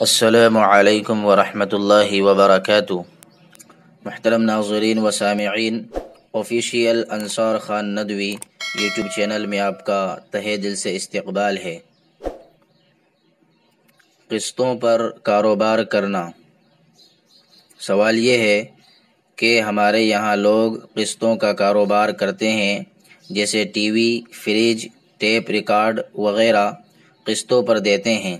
السلام علیکم ورحمۃ اللہ وبرکاتہ۔ محترم ناظرین و سامعین، آفیشیل انصار خان ندوی یوٹیوب چینل میں آپ کا تہہ دل سے استقبال ہے۔ قسطوں پر کاروبار کرنا۔ سوال یہ ہے کہ ہمارے یہاں لوگ قسطوں کا کاروبار کرتے ہیں، جیسے TV, fridge, tape record وغیرہ قسطوں پر دیتے ہیں۔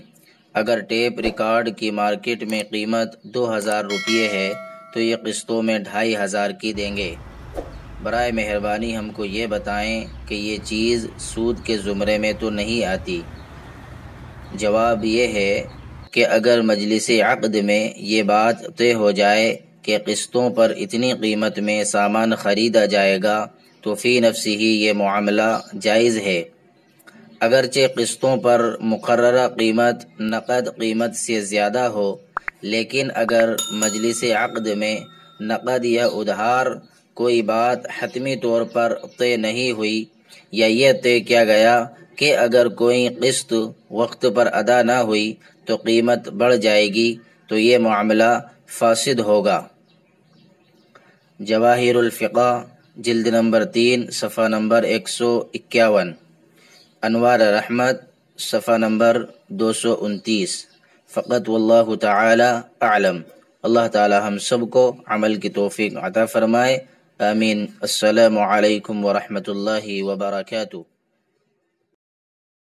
اگر ٹیپ ریکارڈ کی مارکیٹ میں قیمت 2000 روپے ہے تو یہ قسطوں میں 2500 کی دیں گے۔ برائے مہربانی ہم کو یہ بتائیں کہ یہ چیز سود کے زمرے میں تو نہیں آتی؟ جواب یہ ہے کہ اگر مجلس عقد میں یہ بات طے ہو جائے کہ قسطوں پر اتنی قیمت میں سامان خریدا جائے گا تو فی نفسی ہی یہ معاملہ جائز ہے۔ اگرچہ قسطوں پر مقررہ قیمت نقد قیمت سے زیادہ ہو، لیکن اگر مجلس عقد میں نقد یا ادھار کوئی بات حتمی طور پر طے نہیں ہوئی، یا یہ طے کیا گیا کہ اگر کوئی قسط وقت پر ادا نہ ہوئی تو قیمت بڑھ جائے گی، تو یہ معاملہ فاسد ہوگا۔ جواہر الفقہ جلد نمبر 3 صفحہ نمبر 151، انوار رحمت صفحہ نمبر 229۔ فقط واللہ تعالی اعلم۔ اللہ تعالی ہم سب کو عمل کی توفیق عطا فرمائے، آمین۔ السلام علیکم ورحمۃ اللہ وبرکاتہ۔